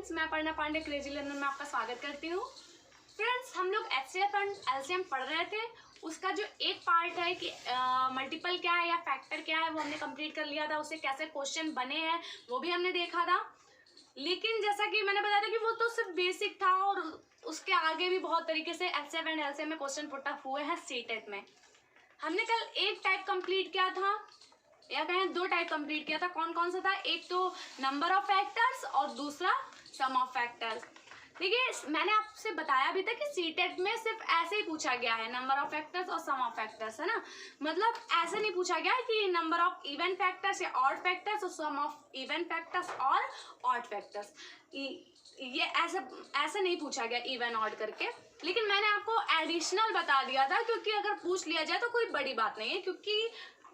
Friends, मैं Aparna Pandey crazy learner में आपका स्वागत करती हूँ। फ्रेंड्स, हम लोग एचसीएफ एंड एलसीएम पढ़ रहे थे। उसका जो एक पार्ट है कि मल्टीपल क्या है या फैक्टर क्या है वो हमने कंप्लीट कर लिया था। उससे कैसे क्वेश्चन बने हैं वो भी हमने देखा था। लेकिन जैसा कि मैंने बताया था कि वो तो सिर्फ बेसिक था और उसके आगे भी बहुत तरीके से एचसीएफ एंड एलसीएम में क्वेश्चन पुट अप हुए हैं सीटेट में। हमने कल एक टाइप कंप्लीट किया था या कहें दो टाइप कंप्लीट किया था। कौन कौन सा था? एक तो नंबर ऑफ फैक्टर्स और दूसरा सम ऑफ फैक्टर्स। देखिए, मैंने आपसे बताया भी था कि सीटेट में सिर्फ ऐसे ही पूछा गया है, नंबर ऑफ फैक्टर्स और सम ऑफ फैक्टर्स, है ना। मतलब ऐसे नहीं पूछा गया कि नंबर ऑफ इवन फैक्टर्स या ऑड फैक्टर्स और सम ऑफ इवन फैक्टर्स और ऑड फैक्टर्स, ये ऐसे नहीं पूछा गया इवन ऑड करके। लेकिन मैंने आपको एडिशनल बता दिया था क्योंकि अगर पूछ लिया जाए तो कोई बड़ी बात नहीं है, क्योंकि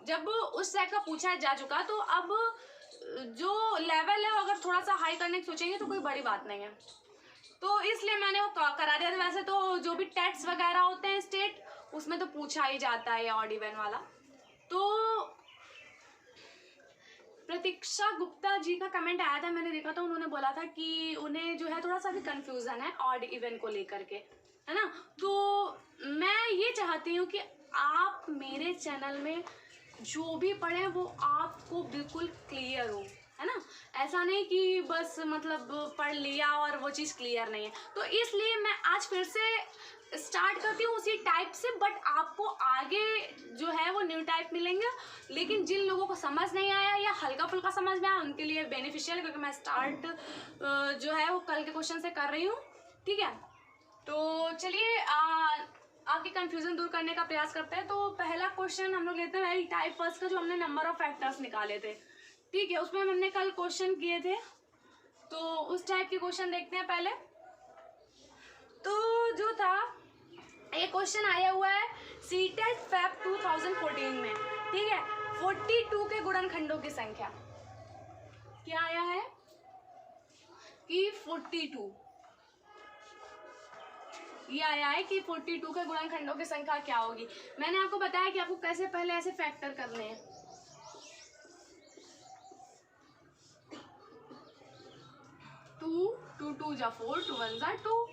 जब उस टाइप का पूछा जा चुका तो अब जो लेवल है अगर थोड़ा सा हाई करने की सोचेंगे तो कोई बड़ी बात नहीं है। तो इसलिए मैंने वो करा दिया था। वैसे तो जो भी टेस्ट वगैरह होते हैं स्टेट, उसमें तो पूछा ही जाता है ऑड इवन वाला। तो प्रतीक्षा गुप्ता जी का कमेंट आया था, मैंने देखा था। उन्होंने बोला था कि उन्हें जो है थोड़ा सा भी कंफ्यूजन है ऑड इवन को लेकर के, है ना। तो मैं ये चाहती हूँ कि आप मेरे चैनल में जो भी पढ़े वो आपको बिल्कुल क्लियर हो, है ना। ऐसा नहीं कि बस मतलब पढ़ लिया और वो चीज़ क्लियर नहीं है। तो इसलिए मैं आज फिर से स्टार्ट करती हूँ उसी टाइप से, बट आपको आगे जो है वो न्यू टाइप मिलेंगे। लेकिन जिन लोगों को समझ नहीं आया या हल्का फुल्का समझ में आया उनके लिए बेनिफिशियल है, क्योंकि मैं स्टार्ट जो है वो कल के क्वेश्चन से कर रही हूँ, ठीक है। तो चलिए आपकी कंफ्यूजन दूर करने का प्रयास करते हैं। तो पहला क्वेश्चन हम लोग लेते हैं टाइप फर्स्ट का, जो हमने नंबर ऑफ फैक्टर्स निकाले थे, ठीक है। उसमें हमने कल क्वेश्चन किए थे, तो उस टाइप के क्वेश्चन देखते हैं पहले। तो जो था ये क्वेश्चन आया हुआ है सीटेट फैब 2014 में, ठीक है। 42 के गुणनखंडों की संख्या क्या आया है कि 42, ये आया है कि 42 के गुणनखंडों की संख्या क्या होगी। मैंने आपको बताया कि आपको कैसे पहले ऐसे फैक्टर करने हैं। 2 2 जा 4, 2 1 जा 2।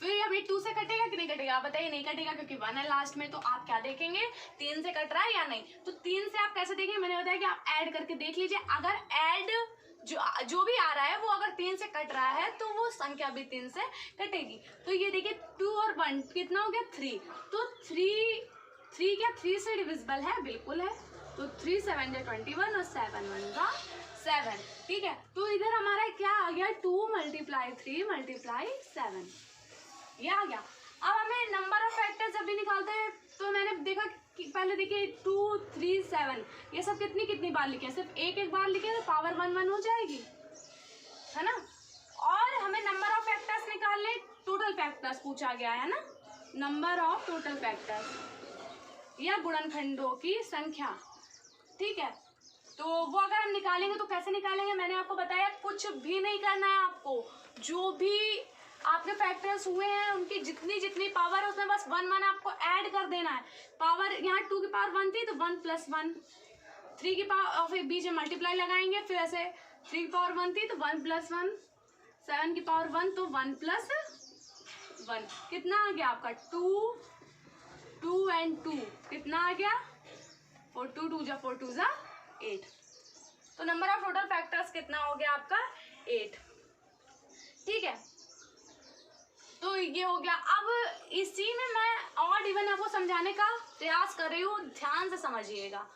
फिर अभी 2 से कटेगा कि नहीं कटेगा? आप बताइए। नहीं कटेगा क्योंकि 1 है लास्ट में। तो आप क्या देखेंगे, 3 से कट रहा है या नहीं। तो 3 से आप कैसे देखेंगे? मैंने बताया कि आप ऐड करके देख लीजिए। अगर ऐड जो भी आ रहा है वो अगर 3 से कट रहा है तो वो संख्या भी 3 से कटेगी। तो ये देखिए 2 और 1 कितना हो गया? 3। तो 3 क्या 3 से डिविजिबल है? बिल्कुल है। तो 3 7 जा 21 और 7 1 जा 7, ठीक है। तो इधर हमारा क्या आ गया? 2 × 3 × 7, ये आ गया। अब हमें नंबर ऑफ फैक्टर्स जब भी निकालते हैं तो मैंने देखा कि पहले देखिए 2 3 7 ये सब कितनी बार लिखे? सिर्फ एक बार लिखे तो पावर 1 1 हो जाएगी, है ना। और हमें नंबर ऑफ फैक्टर्स निकालने, टोटल फैक्टर्स पूछा गया है ना, नंबर ऑफ टोटल फैक्टर्स या गुणनखंडों की संख्या, ठीक है। तो वो अगर हम निकालेंगे तो कैसे निकालेंगे? मैंने आपको बताया कुछ भी नहीं करना है आपको। जो भी आपके फैक्टर्स हुए हैं उनकी जितनी पावर है उसमें बस 1 1 आपको ऐड कर देना है। पावर यहाँ 2 की पावर 1 थी तो 1 + 1, 3 की पावर फिर बीच में मल्टीप्लाई लगाएंगे, फिर ऐसे 3 की पावर 1 थी तो 1 + 1, 7 की पावर 1 तो 1 + 1। कितना आ गया आपका? 2 2 और 2 कितना आ गया? 4 2 2 जा 4 2 जा 8। तो नंबर ऑफ टोटल फैक्टर्स कितना हो गया आपका? 8, ठीक है। तो ये हो गया। अब इसी में मैं ऑड इवन आपको समझाने का प्रयास कर रही हूँ, ध्यान से समझिएगा,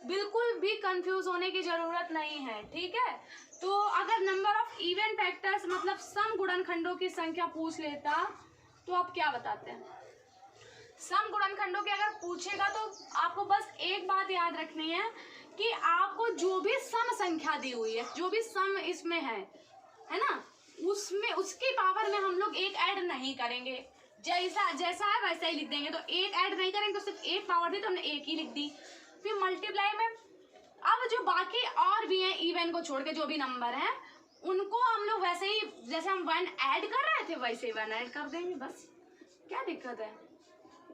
बिल्कुल भी कंफ्यूज होने की जरूरत नहीं है, ठीक है। तो अगर नंबर ऑफ इवन फैक्टर्स मतलब सम गुणनखंडों की संख्या पूछ लेता तो आप क्या बताते हैं? सम गुणनखंडों की अगर पूछेगा तो आपको बस एक बात याद रखनी है कि आपको जो भी सम संख्या दी हुई है, जो भी सम इसमें है ना, उसमें उसकी पावर में हम लोग एक ऐड नहीं करेंगे। जैसा है वैसा ही लिख देंगे। तो एक ऐड नहीं करेंगे तो सिर्फ एक पावर थी तो हमने एक ही लिख दी। फिर मल्टीप्लाई में अब जो बाकी और भी हैं इवन को छोड़ के जो भी नंबर हैं उनको हम लोग वैसे ही जैसे हम 1 ऐड कर रहे थे वैसे 1 ऐड कर देंगे, बस क्या दिक्कत है।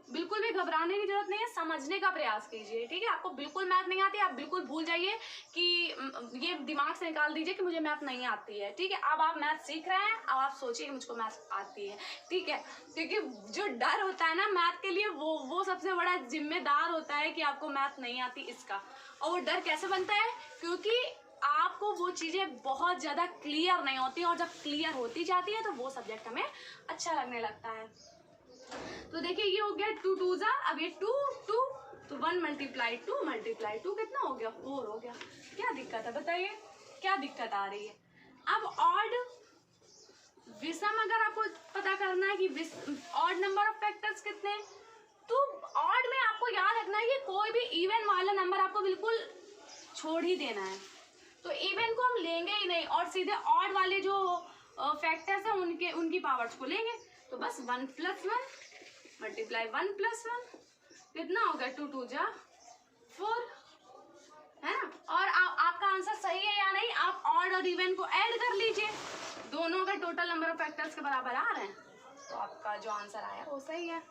बिल्कुल भी घबराने की जरूरत नहीं है, समझने का प्रयास कीजिए, ठीक है। आपको बिल्कुल मैथ नहीं आती, आप बिल्कुल भूल जाइए कि ये दिमाग से निकाल दीजिए कि मुझे मैथ नहीं आती है, ठीक है। अब आप मैथ सीख रहे हैं, अब आप सोचिए कि मुझको मैथ आती है, ठीक है। क्योंकि जो डर होता है ना मैथ के लिए, वो सबसे बड़ा जिम्मेदार होता है कि आपको मैथ नहीं आती इसका। और वो डर कैसे बनता है, क्योंकि आपको वो चीज़ें बहुत ज़्यादा क्लियर नहीं होती, और जब क्लियर होती जाती है तो वो सब्जेक्ट हमें अच्छा लगने लगता है। तो देखिए ये हो गया 2 2 जा, अब ये 2 2, तो 1 मल्टीप्लाई 2 कितना हो गया, 4 हो गया। क्या दिक्कत है बताइए, क्या दिक्कत आ रही है। अब ऑड विषम अगर आपको पता करना है कि ऑड नंबर ऑफ फैक्टर्स कितने, तो ऑड में आपको याद रखना है कि कोई भी इवन वाला नंबर आपको बिल्कुल छोड़ ही देना है। तो इवन को हम लेंगे ही नहीं, और सीधे ऑड वाले जो फैक्टर्स हैं उनकी पावर्स को लेंगे। तो बस 1 + 1 मल्टीप्लाई 1 + 1 कितना हो गया, 2 2 जा 4, है ना। और आपका आंसर सही है या नहीं, आप ऑड और इवन को ऐड कर लीजिए, दोनों का टोटल नंबर ऑफ फैक्टर्स के बराबर आ रहे हैं, तो आपका जो आंसर आया वो सही है।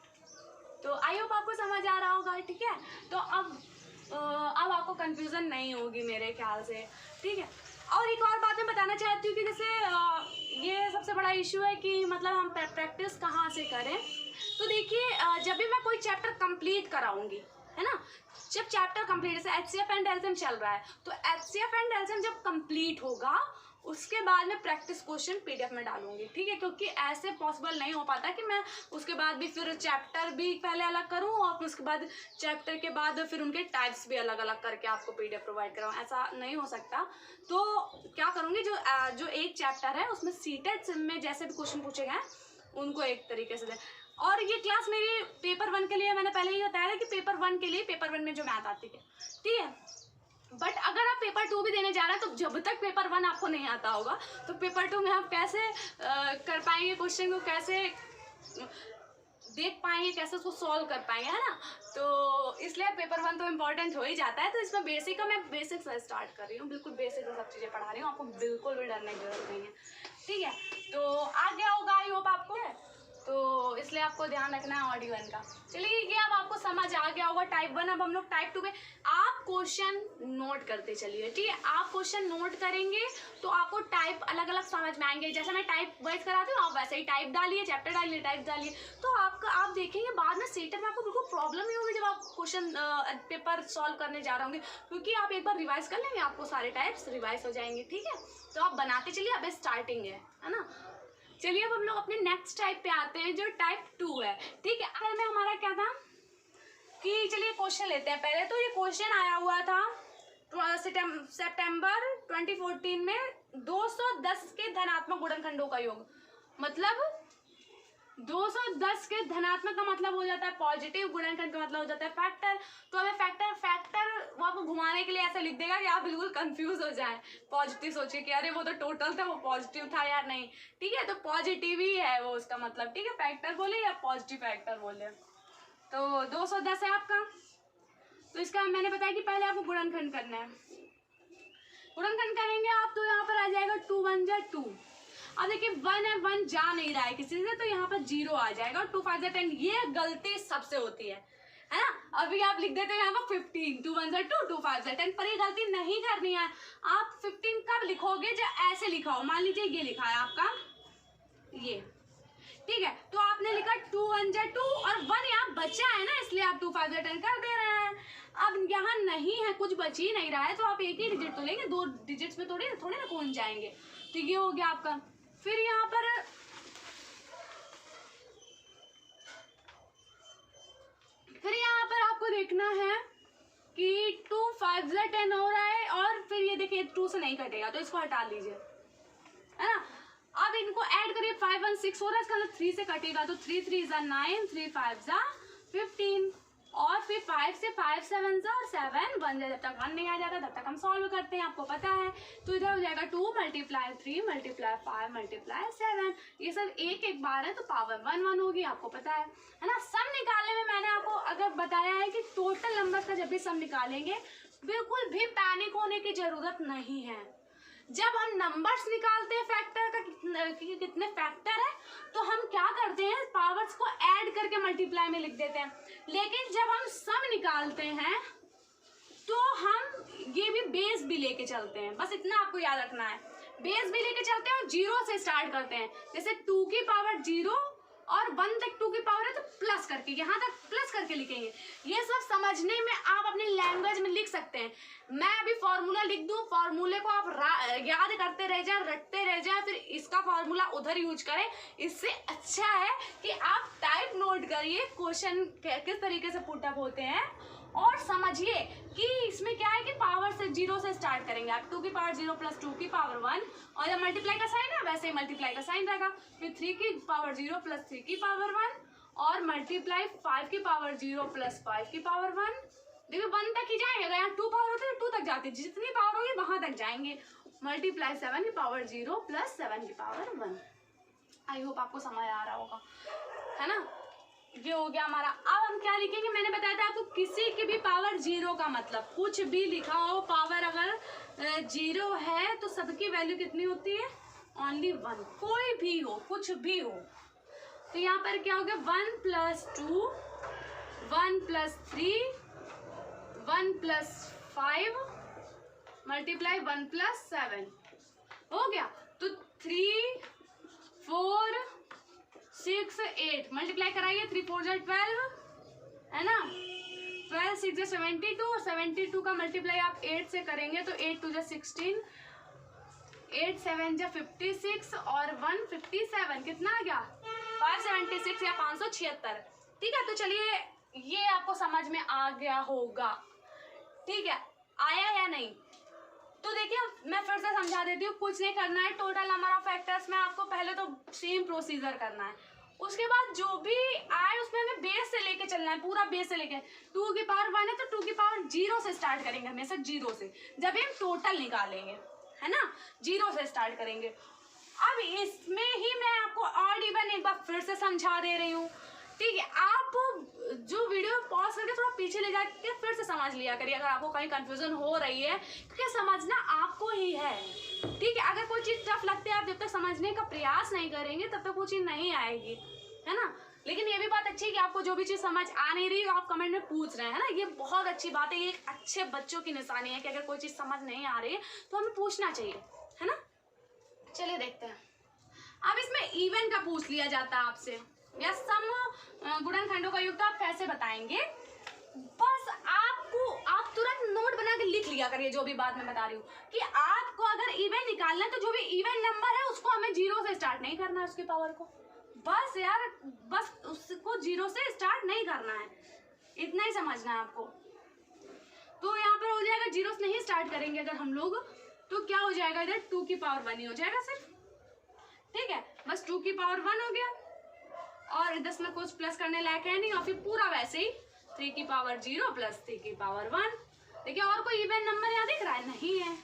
तो आई होप आपको समझ आ रहा होगा, ठीक है। तो अब आपको कंफ्यूजन नहीं होगी मेरे ख्याल से, ठीक है। और एक और बात मैं बताना चाहती हूँ कि जैसे ये सबसे बड़ा इशू है कि मतलब हम प्रैक्टिस कहाँ से करें। तो देखिए जब भी मैं कोई चैप्टर कंप्लीट कराऊंगी, है ना, जब चैप्टर कंप्लीट, जैसे HCF एंड एल्सियम चल रहा है, तो HCF एंड एल्सियम जब कंप्लीट होगा उसके बाद मैं प्रैक्टिस क्वेश्चन PDF में डालूंगी, ठीक है। क्योंकि ऐसे पॉसिबल नहीं हो पाता कि मैं उसके बाद भी फिर चैप्टर भी पहले अलग करूं और फिर उसके बाद चैप्टर के बाद फिर उनके टाइप्स भी अलग अलग करके आपको PDF प्रोवाइड कराऊं, ऐसा नहीं हो सकता। तो क्या करूंगी, जो एक चैप्टर है उसमें सीटेड में जैसे भी क्वेश्चन पूछे गए उनको एक तरीके से दे। और ये क्लास मेरी पेपर 1 के लिए, मैंने पहले ही बताया था कि पेपर 1 के लिए, पेपर 1 में जो मैथ आती है, ठीक है। बट अगर आप पेपर 2 भी देने जा रहे हैं, तो जब तक पेपर 1 आपको नहीं आता होगा तो पेपर 2 में आप कैसे कर पाएंगे, क्वेश्चन को कैसे देख पाएंगे, कैसे उसको सॉल्व कर पाएंगे, है ना। तो इसलिए पेपर 1 तो इम्पोर्टेंट हो ही जाता है। तो इसमें बेसिक का मैं बेसिक से स्टार्ट कर रही हूँ, बिल्कुल बेसिक से सब चीज़ें पढ़ा रही हूँ, आपको बिल्कुल भी डरने की जरूरत नहीं है, ठीक है। तो आ गया होगा आई होप आपको, तो इसलिए आपको ध्यान रखना है ऑड इवन का। चलिए ये अब आपको समझ आ गया होगा टाइप 1। अब हम लोग टाइप 2 में, आप क्वेश्चन नोट करते चलिए, ठीक है। आप क्वेश्चन नोट करेंगे तो आपको टाइप अलग अलग समझ में आएंगे। जैसे मैं टाइप वाइज कराती हूँ, आप वैसे ही टाइप डालिए, चैप्टर डालिए, टाइप डालिए, तो आप देखेंगे बाद में सीटेट में आपको बिल्कुल प्रॉब्लम नहीं होगी जब आप क्वेश्चन पेपर सॉल्व करने जा रहे होंगे, क्योंकि आप एक बार रिवाइज कर लेंगे, आपको सारे टाइप्स रिवाइज हो जाएंगे, ठीक है। तो आप बनाते चलिए, अब स्टार्टिंग है ना। चलिए अब हम लोग अपने नेक्स्ट टाइप पे आते हैं जो टाइप 2 है, ठीक है। अगर में हमारा क्या था कि चलिए क्वेश्चन लेते हैं पहले। तो ये क्वेश्चन आया हुआ था सितंबर 2014 में, 210 के धनात्मक गुणनखंडों का योग, मतलब 210 के धनात्मक का मतलब हो जाता है पॉजिटिव, गुणनखंड का मतलब हो जाता है फैक्टर। तो हमें फैक्टर वो आपको घुमाने के लिए ऐसा लिख देगा कि आप बिल्कुल कंफ्यूज हो जाएं। पॉजिटिव सोचिए कि अरे वो तो टोटल था, वो पॉजिटिव था या नहीं, ठीक है। तो पॉजिटिव ही है वो उसका मतलब, ठीक है। फैक्टर बोले या पॉजिटिव फैक्टर बोले, तो 210 है आपका। तो इसका मैंने बताया कि पहले आपको गुणनखंड करना है। गुणनखंड करेंगे आप तो यहाँ पर आ जाएगा 2 1 जा 2। अब देखिए 1 है, 1 जा नहीं रहा है किसी से, तो यहाँ पर 0 आ जाएगा। 2 5 10, ये गलती सबसे होती है ना। अभी आप लिख देते हैं यहाँ पर 15, 2 1 2, 2 5 10, पर ये गलती नहीं करनी है। आप 15 कब लिखोगे, जब ऐसे लिखा हो, मान लीजिए ये लिखा है आपका ये, ठीक है। तो आपने लिखा 2 1 जा 2 और 1 यहाँ बचा है ना, इसलिए आप 2 5 10 कर दे रहे हैं। अब यहाँ नहीं है, कुछ बच ही नहीं रहा है, तो आप एक ही डिजिट तो लेंगे, 2 डिजिट्स में थोड़े ना पहुंच जाएंगे। तो ये हो गया आपका। फिर यहाँ पर आपको देखना है कि 2 5 10 हो रहा है, और फिर ये देखिए 2 से नहीं कटेगा, तो इसको हटा लीजिए, है ना। अब इनको ऐड करिए, 5 1 6 हो रहा है, इसका मतलब 3 से कटेगा, तो 3 3 जा 9, 3 5 जा 15, और फिर 5 से 5 7 जा 7 1 जा, जब तक 1 नहीं आ जाता तब तक हम सॉल्व करते हैं, आपको पता है। तो इधर हो जाएगा 2 × 3 × 5 × 7, ये सब एक एक बार है, तो पावर 1 1 होगी, आपको पता है ना। सम निकालने में मैंने आपको अगर बताया है कि टोटल नंबर का जब भी सम निकालेंगे बिल्कुल भी पैनिक होने की जरूरत नहीं है, जब हम नंबर्स निकालते हैं फैक्टर का कितने फैक्टर है, तो हम क्या करते हैं, पावर्स को ऐड करके मल्टीप्लाई में लिख देते हैं। लेकिन जब हम सम निकालते हैं तो हम ये भी बेस भी लेके चलते हैं, बस इतना आपको याद रखना है। बेस भी लेके चलते हैं और 0 से स्टार्ट करते हैं। जैसे 2 की पावर 0 और 1 तक 2 की पावर है तो प्लस करके, यहाँ तक प्लस करके लिखेंगे। ये सब समझने में आप अपनी लैंग्वेज में लिख सकते हैं। मैं अभी फॉर्मूला लिख दूं, फॉर्मूले को आप याद करते रह जाए, रटते रह जाए, फिर इसका फॉर्मूला उधर यूज करें। इससे अच्छा है कि आप टाइप नोट करिए क्वेश्चन किस तरीके से पुटअप होते हैं, और समझिए कि इसमें क्या है कि पावर से 0 से स्टार्ट करेंगे आप। 2 की पावर 0 प्लस 2 की पावर 1, और जब मल्टीप्लाई का साइन है वैसे ही मल्टीप्लाई का साइन रहेगा। फिर 3 की पावर 0 प्लस 3 की पावर 1, और मल्टीप्लाई 5 की पावर 0 प्लस 5 की पावर 1। देखिए 1 तक ही जाएंगे, अगर यहाँ 2 पावर होती है तो 2 तक जाती, जितनी पावर होगी वहां तक जाएंगे। मल्टीप्लाई 7 की पावर 0 प्लस 7 की पावर 1। आई होप आपको समझ आ रहा होगा, है ना। ये हो गया हमारा। अब हम क्या लिखेंगे, मैंने बताया था आपको, किसी की भी पावर 0 का मतलब कुछ भी लिखा हो, पावर अगर 0 है तो सबकी वैल्यू कितनी होती है, ओनली 1। कोई भी हो, कुछ भी हो, तो यहाँ पर क्या हो गया, 1 plus 2, 1 plus 3, 1 plus 5 multiply 1 plus 7 हो गया। तो 3, 4, 6, 8 मल्टीप्लाई कराइए, 3 4 जा 12, है ना। 12 6 जा 72, और 72 का मल्टीप्लाई आप 8 से करेंगे तो 8 2 जा 16, 8 7 जा 56, और 1 57, कितना आ गया, 576 या 576। ठीक है, तो चलिए ये आपको समझ में आ गया होगा। ठीक है, आया या नहीं। तो देखिए मैं फिर से समझा देती हूँ, कुछ नहीं करना है। टोटल नंबर ऑफ फैक्टर्स में आपको पहले तो सेम प्रोसीजर करना है, उसके बाद जो भी आए उसमें हमें बेस से लेके चलना है, पूरा बेस से लेके। 2 की पावर 1 है तो 2 की पावर 0 से स्टार्ट करेंगे, हमेशा 0 से, जब हम टोटल निकालेंगे, है ना, 0 से स्टार्ट करेंगे। अब इसमें ही मैं आपको ऑड इवन एक बार फिर से समझा दे रही हूँ। ठीक है, आप जो वीडियो पॉज करके थोड़ा पीछे ले जाके फिर से समझ लिया करिए अगर आपको कहीं कंफ्यूजन हो रही है, क्योंकि समझना आपको ही है। ठीक है, अगर कोई चीज़ टफ लगती है, आप जब तक समझने का प्रयास नहीं करेंगे तब तक वो चीज़ नहीं आएगी, है ना। लेकिन ये भी बात अच्छी है कि आपको जो भी चीज़ समझ आ नहीं रही आप कमेंट में पूछ रहे हैं, है ना। ये बहुत अच्छी बात है, ये एक अच्छे बच्चों की निशानी है कि अगर कोई चीज़ समझ नहीं आ रही है तो हमें पूछना चाहिए, है ना। चलिए देखते हैं। अब इसमें इवन का पूछ लिया जाता है आपसे, या सम गुणनखंडों का योग तो आप कैसे बताएंगे। बस आप तुरंत नोट बना के लिख लिया करिए जो भी बात मैं बता रही हूँ, कि आपको अगर इवन निकालना है तो जो भी इवन नंबर है उसको हमें 0 से स्टार्ट नहीं करना है, उसकी पावर को, बस यार, बस उसको 0 से स्टार्ट नहीं करना है, इतना ही समझना है आपको। तो यहाँ पर हो जाएगा 0 से नहीं स्टार्ट करेंगे अगर हम लोग, तो क्या हो जाएगा, इधर 2 की पावर 1 ही हो जाएगा सिर्फ। ठीक है, बस 2 की पावर 1 हो गया, और इधर में कुछ प्लस करने लायक है नहीं, और फिर पूरा वैसे ही 3 की पावर 0 प्लस 3 की पावर 1। देखिए और कोई इवन नंबर यहाँ दिख रहा है, नहीं है।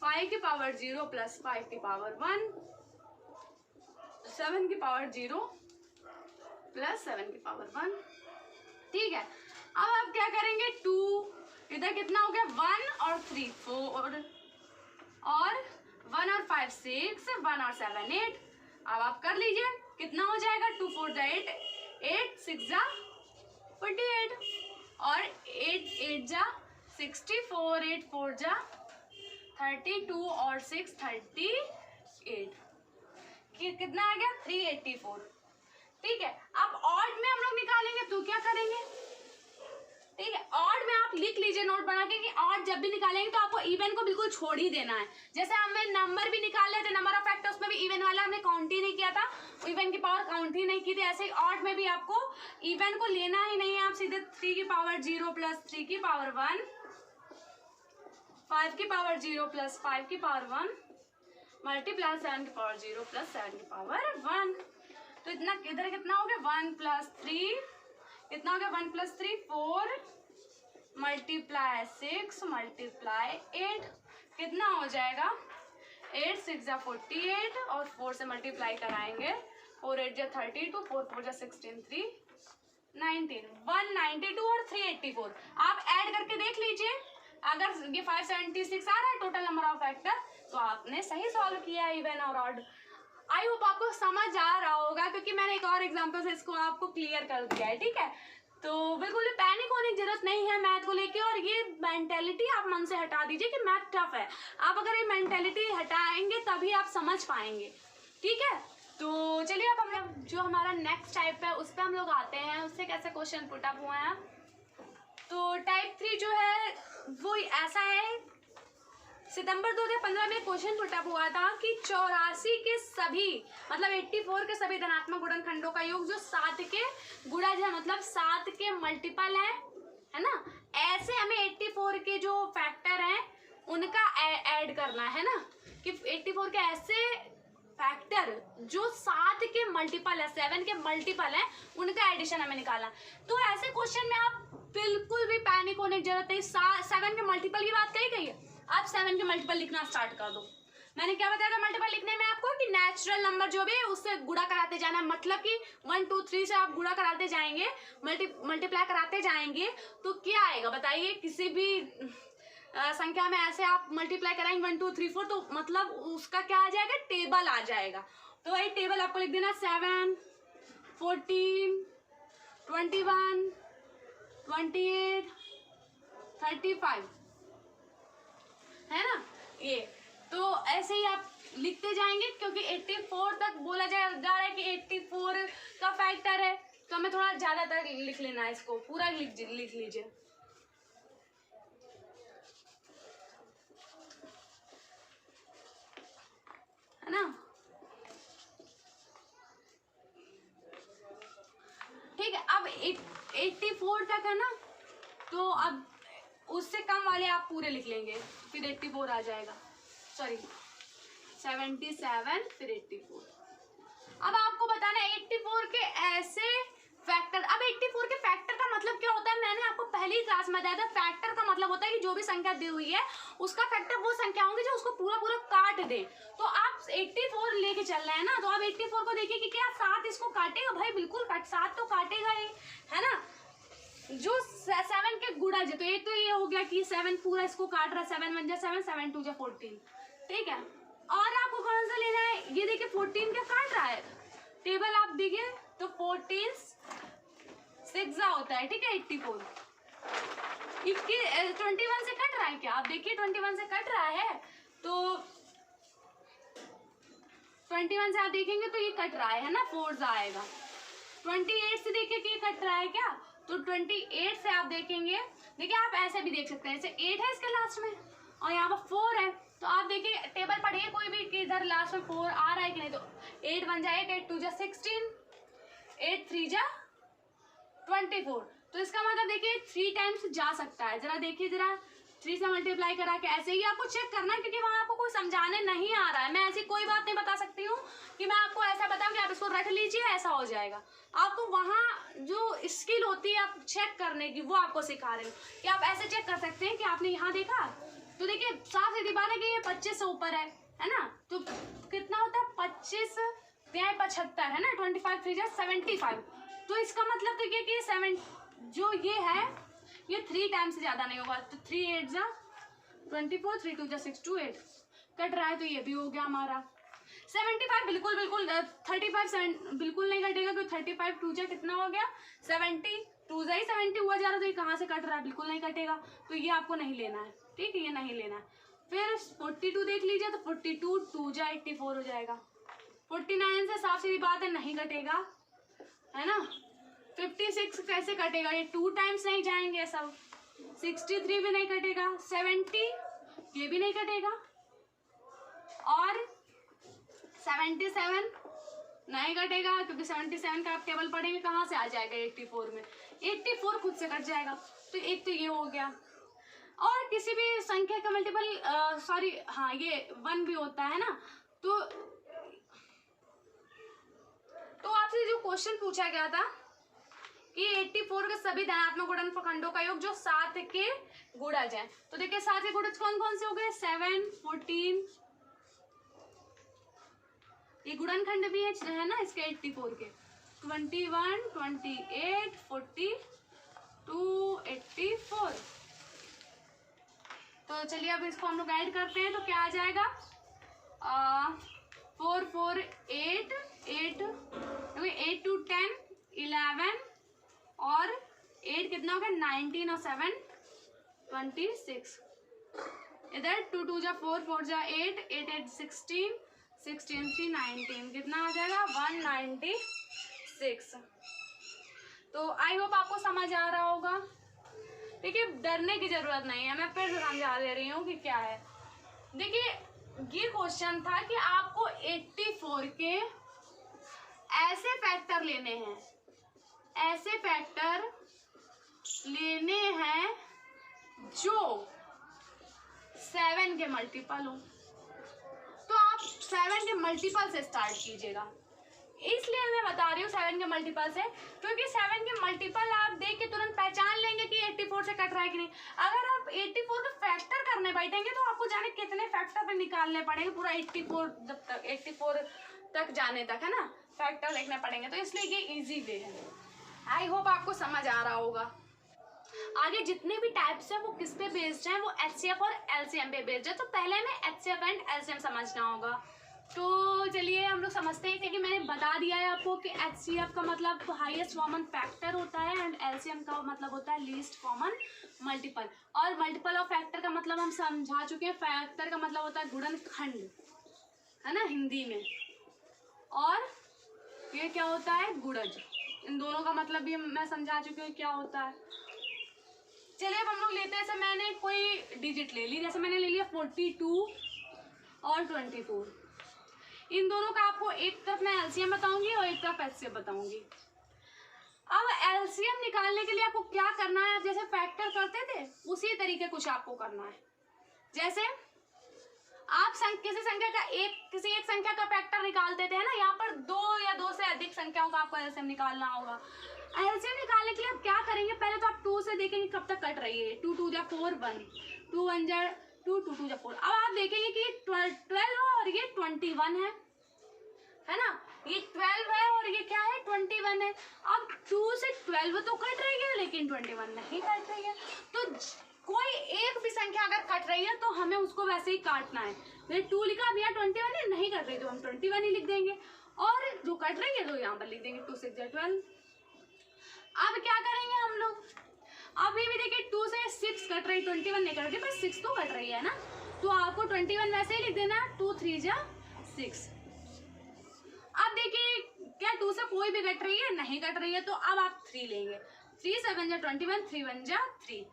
5 की पावर 0 प्लस 5 की पावर 1, 7 की पावर 0 प्लस 7 की पावर 1। ठीक है, अब आप क्या करेंगे, 2 इधर कितना हो गया, 1 और 3 4, और 1 और 5 6, 1 और 7 8। अब आप कर लीजिए, कितना हो जाएगा, 2 4 जा 8, 8 6 जा 48, और 8 8 जा 64, 8 4 जा 32, और 6 38, कितना आ गया, 384। ठीक है, अब ऑड में हम लोग निकालेंगे तो क्या करेंगे। ठीक है, ऑड में आप लिख लीजिए नोट बना के कि ऑड जब भी निकालेंगे तो आपको इवन को बिल्कुल छोड़ ही देना है। जैसे हमें नंबर भी निकाल लेते, नंबर ऑफ फैक्टर्स में भी इवन वाला हमने काउंट ही नहीं किया था, इवन की पावर काउंट ही नहीं की थी, ऐसे ही ऑड में भी आपको इवन को लेना ही नहीं है। आप सीधे 3 की पावर 0 प्लस 3 की पावर 1, 5 की पावर 0 प्लस 5 की पावर 1, मल्टीप्लाई 7 की पावर 0 प्लस 7 की पावर 1। तो इतना इधर कितना हो गया, 1 प्लस 3, कितना हो गया, 1 प्लस 3 4, मल्टीप्लाई 6 मल्टीप्लाई 8, कितना हो जाएगा, 8 6 जा 48, और 4 से मल्टीप्लाई कराएंगे, 4 8 जा 32, 4 4 जा 16, 3 19, 192 और 384। आप ऐड करके देख लीजिए, अगर ये 576 आ रहा है टोटल नंबर ऑफ फैक्टर, तो आपने सही सॉल्व किया इवन और ऑड। आई होप आपको समझ आ रहा होगा, क्योंकि मैंने एक और एग्जाम्पल से इसको आपको क्लियर कर दिया है, ठीक है। तो बिल्कुल भी पैनिक होने की जरूरत नहीं है मैथ को लेके, और ये मेंटेलिटी आप मन से हटा दीजिए कि मैथ टफ है। आप अगर ये मेंटेलिटी हटाएंगे तभी आप समझ पाएंगे, ठीक है। तो चलिए अब हम लोग जो हमारा नेक्स्ट टाइप है उस पर हम लोग आते हैं, उससे कैसे क्वेश्चन पुट अप हुए हैं। तो टाइप 3 जो है वो ऐसा है, सितंबर 2015 में क्वेश्चन पुट अप हुआ था कि 84 के सभी मतलब 84 के सभी धनात्मक गुणनखंडों का योग जो 7 के गुणज है, मतलब 7 के मल्टीपल है ना, ऐसे हमें 84 के जो फैक्टर हैं उनका ऐड करना है ना, कि 84 के ऐसे फैक्टर जो 7 के मल्टीपल है, 7 के मल्टीपल है, उनका एडिशन हमें निकालना। तो ऐसे क्वेश्चन में आप बिल्कुल भी पैनिक होने की जरूरत नहीं। 7 के मल्टीपल की बात कही गई है, आप 7 के मल्टीपल लिखना स्टार्ट कर दो। मैंने क्या बताया था मल्टीपल लिखने में आपको, कि नेचुरल नंबर जो भी है उससे गुणा कराते जाना है, मतलब कि 1 2 3 से आप गुणा कराते जाएंगे, मल्टीप्लाई कराते जाएंगे, तो क्या आएगा बताइए। किसी भी संख्या में ऐसे आप मल्टीप्लाई कराएंगे 1 2 3 4, तो मतलब उसका क्या आ जाएगा, टेबल आ जाएगा। तो वही टेबल आपको लिख देना, 7 14 21 28 35 है ना, ये तो ऐसे ही आप लिखते जाएंगे, क्योंकि 84 तक बोला जा रहा है कि 84 का फैक्टर है, तो हमें थोड़ा ज्यादातर लिख लेना है, इसको पूरा लिख लीजिए। है ना, ठीक है। अब 84 तक है ना, तो अब उससे कम वाले आप पूरे लिख लेंगे, फिर 84 आ जाएगा, सॉरी 77 फिर 84। अब आपको बताना है 84 के ऐसे फैक्टर। अब 84 के फैक्टर का मतलब क्या होता है, मैंने आपको पहली क्लास में बताया था। फैक्टर का मतलब होता है कि जो भी संख्या दी हुई है उसका फैक्टर वो संख्या होंगी जो उसको पूरा पूरा काट दे। तो आप 84 लेके चल रहे हैं ना, तो आप 84 को देखिए कि क्या 7 इसको काटेगा, भाई बिल्कुल 7 तो काटेगा ही, है ना। जो 7 के गुणज है, तो एक तो ये हो गया कि 7 पूरा इसको काट रहा है, 7 1 जा 7 7 2 जा 14, ठीक है। और आपको कौन सा लेना है, ये देखिए 14 क्या काट रहा है, टेबल आप देखिए तो 14 6 होता है, ठीक है। 84 21 से कट रहा है क्या, आप देखिए 21 से कट रहा है, तो 21 से आप देखेंगे तो ये कट रहा है ना, 4 आएगा। 28 से देखिए कि ये कट रहा है क्या, तो 28 से आप देखेंगे, देखिए आप ऐसे भी देख सकते हैं, जैसे 8 है इसके लास्ट में और यहाँ पर 4 है, तो आप देखिए टेबल पढ़िए कोई भी कि इधर लास्ट में 4 आ रहा है कि नहीं, तो 8 1 जा 8 8 2 जा 16 8 3 जा 24, तो इसका मतलब देखिए 3 टाइम्स जा सकता है। जरा देखिए, जरा 3 से मल्टीप्लाई करा के ऐसे ही आपको चेक करना है, क्योंकि वहाँ आपको कोई समझाने नहीं आ रहा है। मैं ऐसी कोई बात नहीं बता सकती हूँ कि मैं आपको ऐसा बताऊँ कि आप इसको रख लीजिए ऐसा हो जाएगा। आपको वहाँ जो स्किल होती है आप चेक करने की, वो आपको सिखा रहे हैं कि आप ऐसे चेक कर सकते हैं कि आपने यहाँ देखा, तो देखिए साफ सीधी बात है कि ये 25 से ऊपर है ना, तो कितना होता है 25 75 है ना, 25 3 जा 75, तो इसका मतलब तो ये कि 7 जो ये है ये 3 टाइम्स से ज्यादा नहीं होगा, तो 3 8 जा 24 3 2 जा 6 2 8 कट रहा है, तो ये भी हो गया हमारा 75। बिल्कुल 35 बिल्कुल नहीं कटेगा, क्योंकि 35 2 जा कितना हो गया 70, 2 जा ही 70 हुआ जा रहा, तो ये कहाँ से कट रहा है, बिल्कुल नहीं कटेगा, तो ये आपको नहीं लेना है, ठीक है, ये नहीं लेना है। फिर 42 देख लीजिए, तो 42 2 जा 84 हो जाएगा। 49 से साफ सीधी बात है नहीं कटेगा, है ना। 56 कैसे कटेगा, ये 2 टाइम्स नहीं जाएंगे सब। 63 भी नहीं कटेगा, 70 ये भी नहीं कटेगा, और 77 नहीं कटेगा, क्योंकि 77 का आप टेबल पढ़ेंगे कहाँ से आ जाएगा 84 में, 84 खुद से कट जाएगा। तो एक तो ये हो गया, और किसी भी संख्या का मल्टीपल सॉरी हाँ ये 1 भी होता है ना, तो आपसे जो क्वेश्चन पूछा गया था कि 84 के सभी धनात्मक गुणनखंडों का योग जो 7 के गुणज हैं, तो देखिए 7 के गुणज कौन कौन से हो गए, 7 14, ये गुणनखंड भी है ना इसके 84 के, 21 28 42 84। तो चलिए अब इसको हम लोग ऐड करते हैं, तो क्या आ जाएगा 4 4 8 8 8 2 10 11 और 8 कितना हो गया 19 और 7 26। इधर 2 2 जा 4 4 जा 8 8 8 16 16 3 19 कितना आ जाएगा 196। तो आई होप आपको समझ आ रहा होगा। देखिए डरने की जरूरत नहीं है, मैं फिर समझा दे रही हूँ कि क्या है। देखिए ये क्वेश्चन था कि आपको 84 के ऐसे फैक्टर लेने हैं, ऐसे फैक्टर लेने हैं जो 7 के मल्टीपल हो। तो आप 7 के मल्टीपल से स्टार्ट कीजिएगा। इसलिए मैं बता रही हूँ 7 के मल्टीपल से, क्योंकि 7 के मल्टीपल आप देख के तुरंत पहचान लेंगे कि 84 से कट रहा है कि नहीं। अगर आप 84 का फैक्टर करने बैठेंगे तो आपको जाने कितने फैक्टर पे निकालने पड़ेंगे, पूरा 84 जब तक 84 तक जाने तक, है ना, फैक्टर लिखने पड़ेंगे। तो इसलिए ये इजी वे है। आई होप आपको समझ आ रहा होगा। आगे जितने भी टाइप्स हैं वो किस पे बेस्ड हैं, वो HCF और LCM पे बेस्ड है। तो पहले हमें HCF एंड LCM समझना होगा। तो चलिए हम लोग समझते हैं कि मैंने बता दिया है आपको कि HCF का मतलब हाईएस्ट कॉमन फैक्टर होता है एंड LCM का मतलब होता है लीस्ट कॉमन मल्टीपल। और मल्टीपल ऑफ फैक्टर का मतलब हम समझा चुके हैं। फैक्टर का मतलब होता है गुणनखंड, है ना, हिंदी में। और ये क्या होता है, गुणज। इन दोनों का मतलब भी मैं समझा चुकी हूँ क्या होता है। चलिए अब हम लोग लेते हैं, जैसे मैंने कोई डिजिट ले ली, जैसे मैंने ले लिया 42 और 24। इन दोनों का आपको एक तरफ मैं LCM बताऊंगी और एक तरफ HCF बताऊंगी। अब LCM निकालने के लिए आपको क्या करना है, जैसे फैक्टर करते थे उसी तरीके कुछ आपको करना है। जैसे आप किसी संख्या का किसी एक संख्या का फैक्टर निकालते थे, है ना, यहाँ पर 2 या 2 से अधिक संख्याओं का आपको LCM निकालना होगा। LCM निकालने के लिए आप क्या करेंगे, पहले तो आप 2 से देखेंगे कब तक कट रही है। 2 2 जा 4 1, 2 1 जा 2 2 2 जा 4। अब आप देखेंगे कि 12 और ये 21 है ना, ये 12 है और ये क्या है 21 है। अब 2 से 12 तो कट रही है लेकिन 21 नहीं कट रही है। तो कोई एक भी संख्या अगर कट रही है तो हमें उसको वैसे ही काटना है। जैसे 2 लिखा, अब यहाँ 21 है, नहीं कट रही तो हम 21 ही लिख देंगे, और जो कट रही है तो यहाँ पर लिख देंगे 2 6 जा 12। अब क्या करेंगे हम लोग, अभी भी देखिए 2 से 6 कट रही, 21 नहीं कट रही, पर 6 तो कट रही है ना, तो आपको 21 वैसे ही लिख देना है, 2 3 जा 6। अब देखिए क्या 2 से कोई भी कट रही है, नहीं कट रही है, तो अब आप 3 लेंगे। 3 7 जा 21, 3 1 जा 3।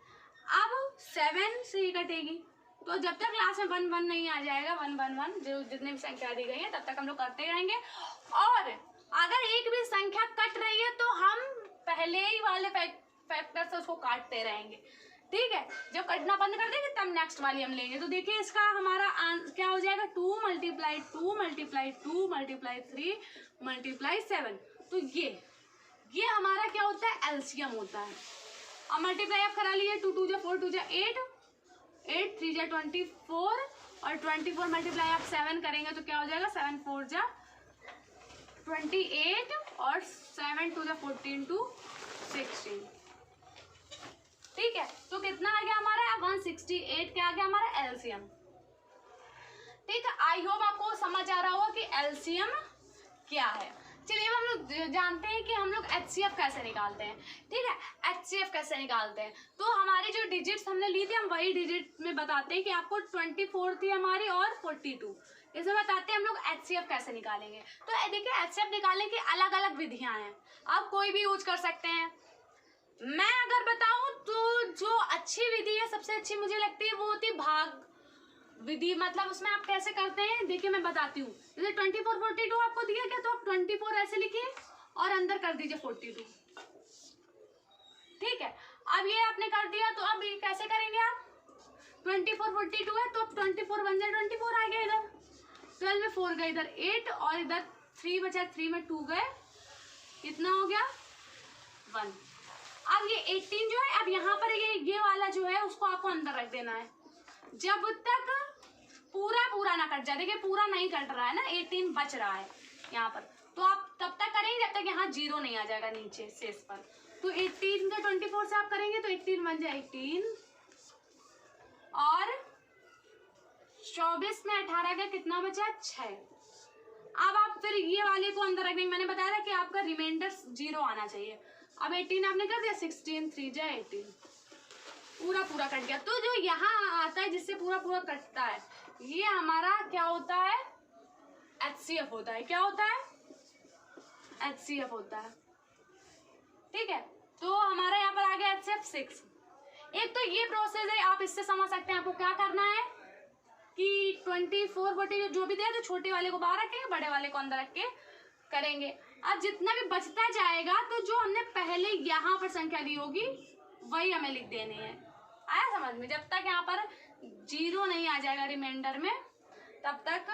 अब 7 से ही कटेगी, तो जब तक लास्ट में 1 1 नहीं आ जाएगा, 1 1 1 जो जितने भी संख्या दी गई है तब तक हम लोग करते रहेंगे। और अगर एक भी संख्या कट रही है तो हम पहले ही वाले फैक्टर से उसको काटते रहेंगे, ठीक है। जब कटना बंद कर देंगे तब नेक्स्ट वाली हम लेंगे। तो देखिए इसका हमारा क्या हो जाएगा, 2 × 2 × 2 × 3 × 7। तो ये हमारा क्या होता है, LCM होता है। अब मल्टीप्लाई आप करा लीजिए, 2 2 जा 4 2 जा 8 8 3 जा 24 और 24 मल्टीप्लाई आप 7 करेंगे तो क्या हो जाएगा, 7 4 जा 28 और 7 2 जा 14 2 16, ठीक है। तो कितना आ गया हमारा 168 क्या आ गया हमारा LCM, ठीक है। आई होप आपको समझ आ रहा होगा कि LCM क्या है। चलिए अब हम लोग जानते हैं कि हम लोग HCF कैसे निकालते हैं, ठीक है। HCF कैसे निकालते हैं, तो हमारी जो डिजिट्स हमने ली थी हम वही डिजिट में बताते हैं कि आपको 24 थी हमारी और 42, इसमें बताते हैं हम लोग HCF कैसे निकालेंगे। तो देखिए HCF निकालने की अलग अलग विधियां हैं, आप कोई भी यूज कर सकते हैं। मैं अगर बताऊं तो जो अच्छी विधि है, सबसे अच्छी मुझे लगती है, वो होती भाग विधि। मतलब उसमें आप कैसे करते हैं, देखिए मैं बताती हूँ। जैसे 24 42 आपको दिया गया तो आप 24 ऐसे लिखिए और अंदर कर दीजिए 42, ठीक है। अब ये आपने कर दिया, तो अब ये कैसे करेंगे आप, 24 42 है तो 24 1 जा 24 आ गया, इधर 12 में 4 गए, इधर 8 और इधर 3 बचा, 3 में 2 गए, कितना हो गया 1। अब ये 18 जो है, अब यहाँ पर ये वाला जो है उसको आपको अंदर रख देना है जब तक पूरा ना कट जाए। देखिए पूरा नहीं कट रहा है ना, 18 बच रहा है यहाँ पर, तो आप तब तक करेंगे जब तक यहाँ 0 नहीं आ जाएगा नीचे शेष पर। तो 18 का 24 से आप करेंगे तो 18 बन जाए 18 और 24 में 18 का कितना बचा? 6। अब आप फिर ये वाले को अंदर रखेंगे। मैंने बताया था कि आपका रिमाइंडर 0 आना चाहिए। अब 18 आपने कर दिया, 16 3 जा 18, पूरा पूरा कट गया। तो जो यहाँ आता है जिससे पूरा पूरा कटता है, ये हमारा क्या होता है? HCF होता है। क्या होता है? HCF होता है। ठीक है, तो हमारा यहाँ पर आ गया HCF 6। एक तो ये प्रोसेस है, आप इससे समझ सकते हैं आपको क्या करना है कि 24 40 जो भी दिया तो छोटे वाले को बाहर रखेंगे, बड़े वाले को अंदर रख के करेंगे। अब जितना भी बचता जाएगा तो जो हमने पहले यहाँ पर संख्या दी होगी वही हमें लिख देनी है। आया समझ में? जब तक यहाँ पर 0 नहीं आ जाएगा रिमाइंडर में, तब तक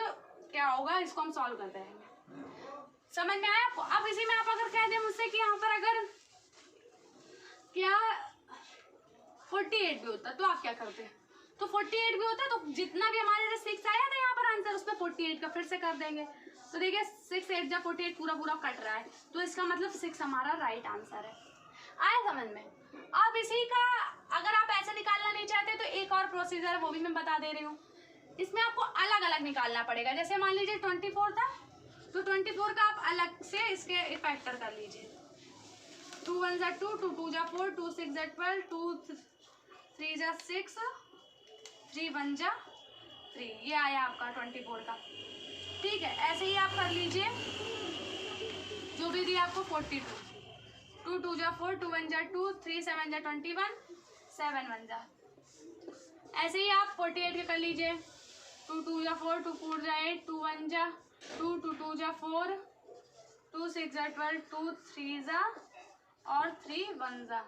क्या होगा, इसको हम सॉल्व करते रहेंगे। समझ में आया? अब इसी में आप अगर कह दें मुझसे कि यहाँ पर अगर क्या 48 भी होता तो आप क्या करते हैं? तो 48 भी होता तो जितना भी हमारे 6 आया था यहाँ पर आंसर, उसमें 48 का फिर से कर देंगे। तो देखिए 6 8 जा 48 पूरा पूरा कट रहा है, तो इसका मतलब 6 हमारा राइट आंसर है। आया समझ में? अब इसी का अगर आप ऐसे निकालना नहीं चाहते तो एक और प्रोसीजर है, वो भी मैं बता दे रही हूँ। इसमें आपको अलग अलग निकालना पड़ेगा। जैसे मान लीजिए 24 था, तो 24 का आप अलग से इसके फैक्टर कर लीजिए। 2 1 जा 2, 2 2 जा 4, 2 6 जा 12, 2 3 जा 6, 3 1 जा 3, ये आया आपका 24 का। ठीक है, ऐसे ही आप कर लीजिए जो भी दिया आपको 42, 2 2 जा 4, 2 1 जा 2, 3 7 जा 21, 7 1 जा। ऐसे ही आप 48 के कर लीजिए, 2 2 जा 4, 2 4 जा 8, 2 1 जा 2, 2 2 जा 4, 2 6 जा 12, 2 3 जा और 3 1 जा।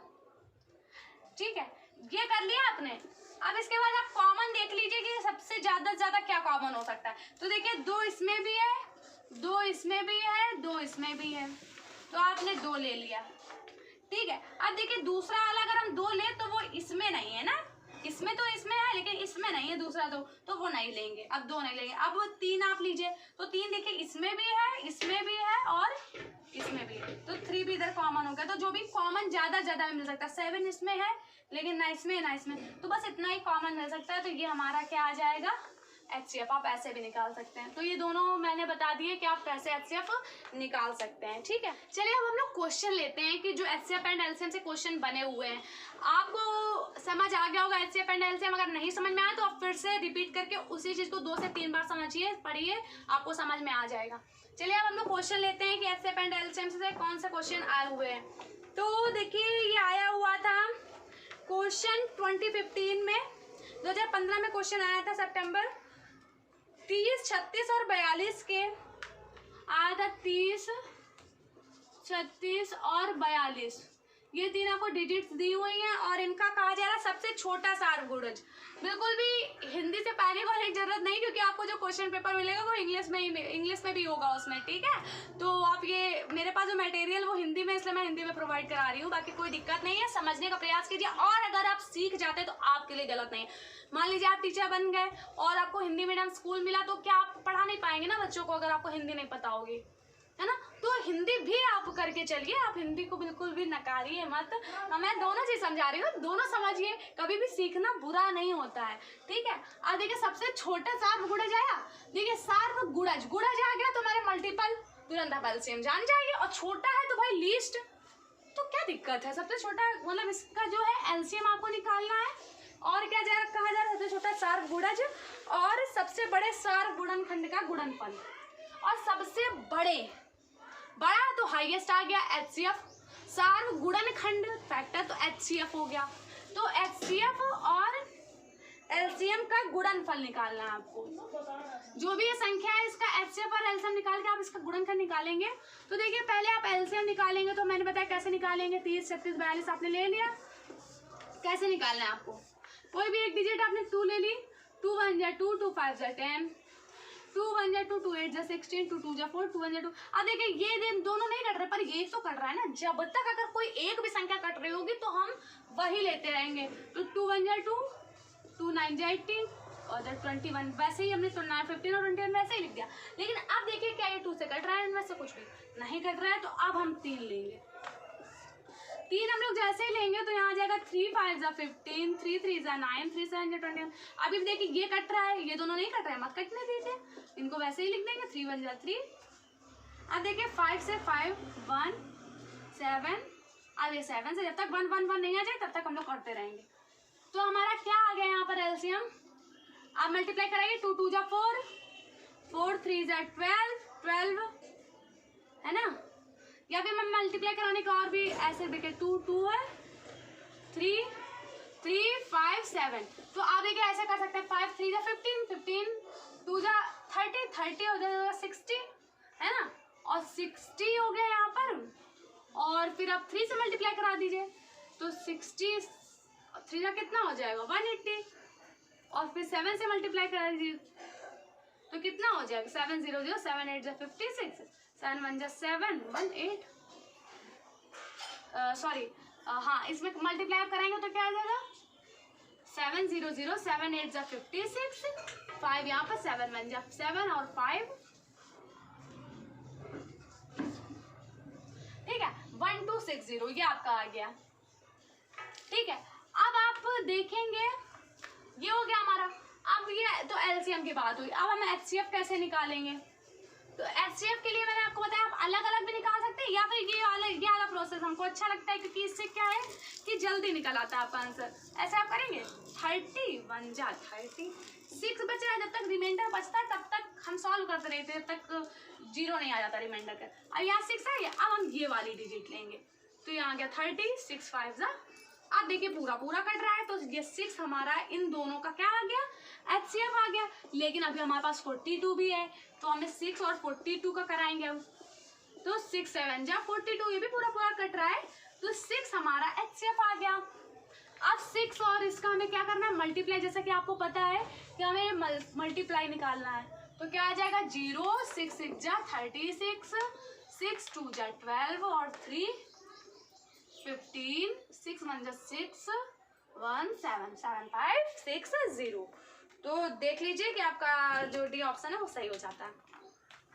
ठीक है, ये कर लिया आपने। अब इसके बाद आप कॉमन देख लीजिए कि सबसे ज्यादा क्या कॉमन हो सकता है। तो देखिए 2 इसमें भी है, 2 इसमें भी है, 2 इसमें भी है, तो आपने 2 ले लिया। ठीक है, अब देखिए दूसरा वाला अगर हम 2 ले तो वो इसमें नहीं है ना, इसमें तो इसमें है लेकिन इसमें नहीं है दूसरा 2, तो वो नहीं लेंगे। अब 2 नहीं लेंगे। अब 3 आप लीजिए, तो 3 देखिए इसमें भी है, इसमें भी है और इसमें भी है, तो 3 भी इधर कॉमन हो गया। तो जो भी कॉमन ज्यादा मिल सकता है, 7 इसमें है लेकिन ना इसमें ना इसमें, तो बस इतना ही कॉमन मिल सकता है। तो ये हमारा क्या आ जाएगा? HCF। आप ऐसे भी निकाल सकते हैं। तो ये दोनों मैंने बता दिए कि आप कैसे HCF निकाल सकते हैं। ठीक है, चलिए अब हम लोग क्वेश्चन लेते हैं कि जो HCF एंड LCM से क्वेश्चन बने हुए हैं। आपको समझ आ गया होगा HCF एंड LCM। अगर नहीं समझ में आया तो आप फिर से रिपीट करके उसी चीज को 2 से 3 बार समझिए, पढ़िए, आपको समझ में आ जाएगा। चलिए अब हम लोग क्वेश्चन लेते हैं कि HCF एंड LCM से कौन से क्वेश्चन आए हुए हैं। तो देखिए ये आया हुआ था क्वेश्चन 2015 में, 2015 में क्वेश्चन आया था सितंबर 30 36 और 42 के आया था। 30 36 और 42 ये 3 आपको डिजिट्स दी हुई हैं और इनका कहा जा रहा है सबसे छोटा सार्वगुणज। बिल्कुल भी हिंदी से पैनिक होने की जरूरत नहीं, क्योंकि आपको जो क्वेश्चन पेपर मिलेगा वो इंग्लिश में भी होगा उसमें। ठीक है, तो आप ये मेरे पास जो मटेरियल वो हिंदी में, इसलिए मैं हिंदी में प्रोवाइड करा रही हूँ। बाकी कोई दिक्कत नहीं है, समझने का प्रयास कीजिए। और अगर आप सीख जाते तो आपके लिए गलत नहीं है। मान लीजिए आप टीचर बन गए और आपको हिंदी मीडियम स्कूल मिला, तो क्या आप पढ़ा नहीं पाएंगे ना बच्चों को अगर आपको हिंदी नहीं पता होगी, है ना? तो हिंदी भी आप करके चलिए, आप हिंदी को बिल्कुल भी नकारिए मत। मैं दोनों चीज समझा रही हूँ, दोनों समझिए, कभी भी सीखना बुरा नहीं होता है। ठीक है, अब देखिए सबसे छोटा सार्वगुणज आया। देखिए सार्वगुणज आ गया तो हमारे मल्टीपल तुरंत आप LCM जान जाइए। और छोटा है तो भाई लीस्ट, तो क्या दिक्कत है? सबसे छोटा मतलब इसका जो है LCM आपको निकालना है। और क्या कहा जा रहा है? सबसे छोटा सार्वगुणज और सबसे बड़े सार्वगुणनखंड का गुणनफल। और सबसे बड़ा तो हाईएस्ट आ गया HCF, सार्वगुणनखंड फैक्टर तो HCF हो गया। तो HCF और LCM का गुणनफल निकालना है आपको। जो भी ये संख्या है इसका HCF और LCM निकाल के आप इसका गुणनखंड निकालेंगे। तो देखिए पहले आप LCM निकालेंगे, तो मैंने बताया कैसे निकालेंगे। 30 36 42 आपने ले लिया। कैसे निकालना है आपको? कोई भी एक डिजिट आपने 2 ले ली, 2 1 जा 2, 2 5 जा 10, 2 1 जा 2, 2 8 जा 16, 2 2 जा 4, 2 1 जा 2। अब देखिए ये दिन दोनों नहीं कट रहे, पर ये तो कट रहा है ना। जब तक अगर कोई एक भी संख्या कट रही होगी तो हम वही लेते रहेंगे। तो 2 1 जा 2, 2 9 जा 18 और 21। वैसे ही हमने 9 15 और 21 वैसे ही लिख दिया। लेकिन अब देखिए क्या ये 2 से कट रहा है? इनमें से कुछ भी नहीं कट रहा है, तो अब हम 3 लेंगे। 3 हम लोग जैसे ही लेंगे तो यहाँ आ जाएगा 3 5 जा 15, 3 3 जा 9, 3 7 जा 21। अभी देखिए ये कट रहा है, ये दोनों नहीं कट रहे हैं, मत कटने दीजिए, इनको वैसे ही लिख देंगे 3 1 जा 3। अब देखिए 5 से 5 1 7, अब ये 7 से जब तक 1 1 1 नहीं आ जाए तब तक हम लोग करते रहेंगे। तो हमारा क्या आ गया यहाँ पर एलसीएम, आप मल्टीप्लाई कराइए 2 2 जा 4, 4 3 जा 12 12, है ना। या फिर मैं मल्टीप्लाई कराने का और भी ऐसे देखिए 2 2 है, 3 3 5 7। तो आप देखिए ऐसे कर सकते हैं 5 3 जा 15 15, 2 जा 30 30 हो जाएगा 60, है ना। और 60 हो गया यहाँ पर, और फिर आप 3 से मल्टीप्लाई करा दीजिए तो 60 3 का कितना हो जाएगा 180, और फिर 7 से मल्टीप्लाई करा दीजिए तो कितना हो जाएगा 7 0 0 7 8 जा 56, 7 1 जा 7 1 8, सॉरी हाँ इसमें मल्टीप्लाई आप कराएंगे तो क्या आ जाएगा 7 0 0 7 8 जा 56, 5 यहाँ पर 7 1 जा 7 और 5, ठीक है 1 2 6 0, ये आपका आ गया। ठीक है, अब आप देखेंगे ये हो गया हमारा। अब ये तो एलसीएम की बात हुई, अब हम एचसीएफ कैसे निकालेंगे। तो एचसीएफ के लिए मैंने आपको बताया आप अलग अलग भी निकाल सकते हैं, या फिर ये वाला प्रोसेस हमको अच्छा लगता है क्योंकि इससे क्या है कि जल्दी निकल आता है आपका आंसर। ऐसे आप करेंगे 30 1 जा 30, 6 बच रहा है, जब तक रिमाइंडर बचता है तब तक हम सॉल्व करते रहते हैं, जब तक 0 नहीं आ जाता रिमाइंडर का। अब यहाँ 6 है, अब हम ये वाली डिजिट लेंगे तो यहाँ आ गया 30, 6 5 जा। आप देखिए पूरा पूरा कट रहा है तो ये 6 हमारा इन दोनों का क्या आ गया एचसीएफ आ गया। लेकिन अभी हमारे पास 42 भी है तो हमें 6 और 42 का कराएंगे अब, तो 6 7 जा 42, ये भी पूरा पूरा कट रहा है तो 6 हमारा एचसीएफ आ गया। अब 6 और इसका हमें क्या करना है मल्टीप्लाई, जैसा कि आपको पता है कि हमें मल्टीप्लाई निकालना है तो क्या आ जाएगा 0 6 6 जा 36, 6 2 जा 12 और 3 15, 6 1 जा 6 1 7 7 5 6 0। तो देख लीजिए कि आपका जो डी ऑप्शन है वो सही हो जाता है।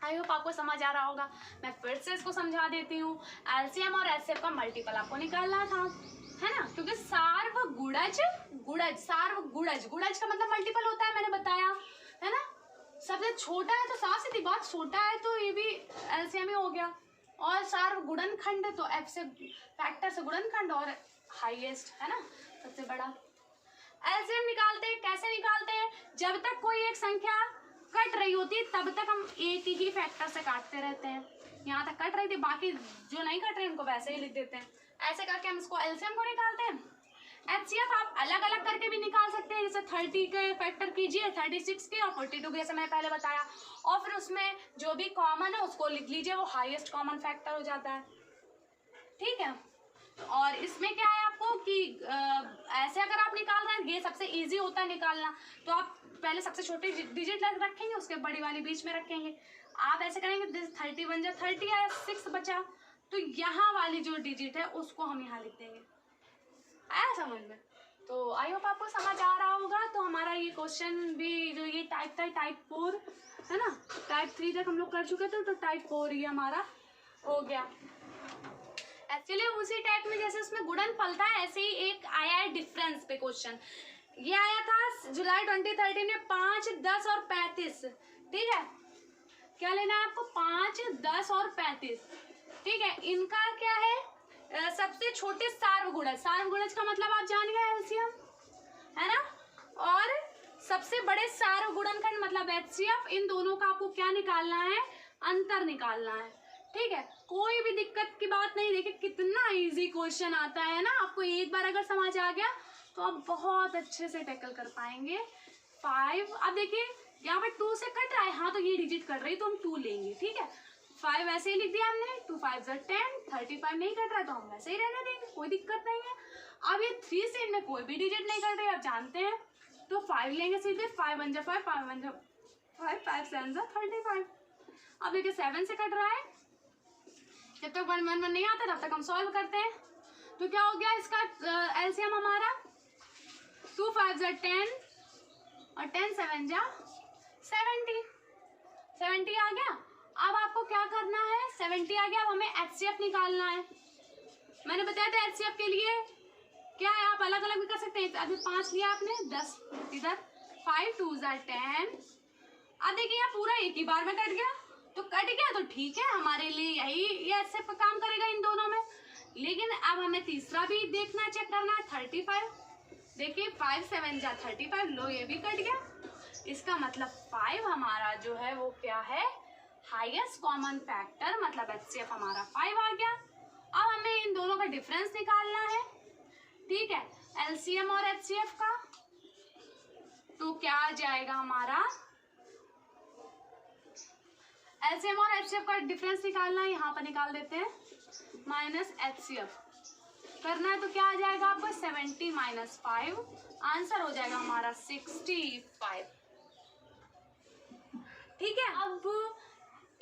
आई होप आपको समझ आ रहा होगा। मैं फिर से इसको समझा देती हूँ। एलसीएम और एचसीएफ का मल्टीपल आपको निकालना था, है ना, क्योंकि सार्वगुणज गुणज सार्वगुणज गुणज का मतलब मल्टीपल होता है, मैंने बताया है ना। सबसे छोटा है तो साफ सीधी बात छोटा है तो ये भी एलसीएम ही हो गया, और सार्वगुणनखंड तो एफ से फैक्टर से गुणनखंड और हाईएस्ट है ना सबसे बड़ा। एलसीएम निकालते हैं, कैसे निकालते हैं, जब तक कोई एक संख्या कट रही होती है तब तक हम एक ही फैक्टर से काटते रहते हैं। यहाँ तक कट रही थी, बाकी जो नहीं कट रहे उनको वैसे ही लिख देते हैं। ऐसे करके हम इसको एलसीएम को निकालते हैं। एचसीएफ आप अलग अलग करके भी निकाल सकते हैं, जैसे 30 के फैक्टर कीजिए 36 के और 42 के, जैसे मैंने पहले बताया, और फिर उसमें जो भी कॉमन है उसको लिख लीजिए, वो हाईएस्ट कॉमन फैक्टर हो जाता है। ठीक है, और इसमें क्या है आपको कि ऐसे अगर आप निकाल रहे हैं ये सबसे इजी होता है निकालना, तो आप पहले सबसे छोटी डिजिट रखेंगे उसके बड़ी वाली बीच में रखेंगे। आप ऐसे करेंगे 31 जा 30 आया 6 बचा तो यहाँ वाली जो डिजिट है उसको हम यहाँ लिख देंगे। आया समझ में? तो आई होप आपको समझ आ रहा होगा। तो हमारा ये क्वेश्चन भी जो ये टाइप था टाइप 4 है ना, टाइप 3 तक हम लोग कर चुके थे, तो टाइप 4 ये हमारा हो गया। एक्चुअली उसी टाइप में जैसे उसमें गुणनफल था ऐसे ही एक आया है डिफरेंस पे क्वेश्चन। ये आया था जुलाई 2013 में 5 10 और 35। ठीक है, क्या लेना है आपको 5 10 और 35। ठीक है, इनका क्या है सबसे छोटे सार्वगुणज, सार्वगुणज का मतलब आप जान गए एलसीएम है ना, और सबसे बड़े सार्वगुणनखंड मतलब एचसीएफ, इन दोनों का आपको क्या निकालना है अंतर निकालना है। ठीक है, कोई भी दिक्कत की बात नहीं। देखिए कितना इजी क्वेश्चन आता है ना, आपको एक बार अगर समझ आ गया तो आप बहुत अच्छे से टैकल कर पाएंगे। 5 अब देखिए यहाँ पर 2 से कट रहा है, हाँ तो ये डिजिट कट रही तो हम 2 लेंगे। ठीक है, 5 ऐसे ही लिख दिया हमने, 2 5 10, 35 नहीं कट रहा तो हम वैसे ही रहने देंगे, कोई दिक्कत नहीं है। अब ये 3 से इनमें कोई भी डिजिट नहीं कट रही, आप जानते हैं, तो 5 लेंगे सीधे, 5 1 जा 5, 5 1 जा 5, 5 7 जा 35। अब देखिए 7 से कट रहा है, जब तक 1 1 1 नहीं आता तब तक हम सॉल्व करते हैं। तो क्या हो गया इसका एलसीएम हमारा 2 5 जा 10 और 10 7 जा 70 आ गया। अब आपको क्या करना है, 70 आ गया, अब हमें एचसीएफ निकालना है। मैंने बताया था HCF के लिए क्या है, आप अलग अलग भी कर सकते हैं। अभी 5 लिया आपने, 10 इधर, 5 2 10। अब देखिए यहाँ पूरा एक ही बार में कट गया, तो कट गया तो ठीक है, हमारे लिए यही ये HCF का काम करेगा इन दोनों में। लेकिन अब हमें तीसरा भी देखना, चेक करना है, 35। देखिए 5 7 जा 35, लो ये भी कट गया। इसका मतलब 5 हमारा जो है वो क्या है, हाईएस्ट कॉमन फैक्टर, मतलब HCF हमारा 5 आ गया। अब हमें इन दोनों का डिफरेंस निकालना है, ठीक है, LCM और HCF का। तो क्या आ जाएगा हमारा, LCM और HCF का डिफरेंस निकालना है, यहाँ पर निकाल देते हैं, माइनस HCF करना है। तो क्या आ जाएगा आपको, 70 - 5, आंसर हो जाएगा हमारा 65। ठीक है, अब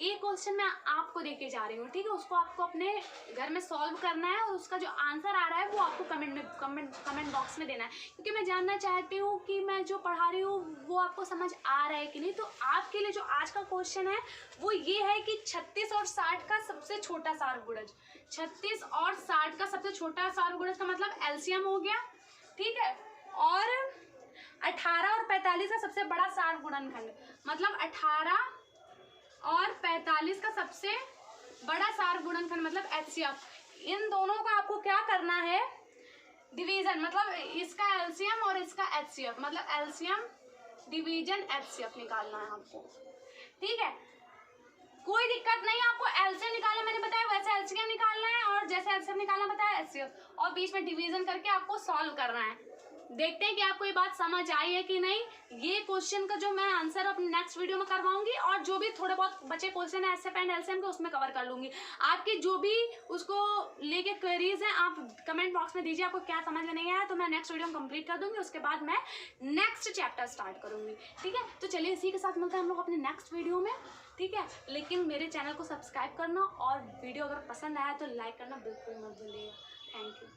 एक क्वेश्चन मैं आपको देके जा रही हूँ, ठीक है, उसको आपको अपने घर में सॉल्व करना है और उसका जो आंसर आ रहा है वो आपको कमेंट बॉक्स में देना है, क्योंकि मैं जानना चाहती हूँ कि मैं जो पढ़ा रही हूँ वो आपको समझ आ रहा है कि नहीं। तो आपके लिए जो आज का क्वेश्चन है वो ये है कि 36 और 60 का सबसे छोटा सारगुणज, 36 और 60 का सबसे छोटा सारगुणज का मतलब LCM हो गया, ठीक है, और 18 और 45 का सबसे बड़ा सारगुणनखंड, मतलब 18 और 45 का सबसे बड़ा सारगुणनखंड मतलब HCF। इन दोनों का आपको क्या करना है, डिवीजन, मतलब इसका LCM और इसका HCF, मतलब LCM डिवीजन HCF निकालना है आपको, ठीक है। कोई दिक्कत नहीं, आपको LCM निकालना मैंने बताया, वैसे LCM निकालना है, और जैसे LCM निकालना बताया HCF, और बीच में डिवीजन करके आपको सॉल्व करना है। देखते हैं कि आपको ये बात समझ आई है कि नहीं। ये क्वेश्चन का जो मैं आंसर अपने नेक्स्ट वीडियो में करवाऊंगी, और जो भी थोड़े बहुत बचे क्वेश्चन है HCF एंड LCM के उसमें कवर कर लूंगी। आपकी जो भी उसको लेके क्वेरीज हैं आप कमेंट बॉक्स में दीजिए, आपको क्या समझ में नहीं आया, तो मैं नेक्स्ट वीडियो में कंप्लीट कर दूंगी, उसके बाद मैं नेक्स्ट चैप्टर स्टार्ट करूंगी, ठीक है। तो चलिए इसी के साथ मिलते हैं हम लोग अपने नेक्स्ट वीडियो में, ठीक है। लेकिन मेरे चैनल को सब्सक्राइब करना और वीडियो अगर पसंद आया तो लाइक करना बिल्कुल मत भूलिएगा। Thank you.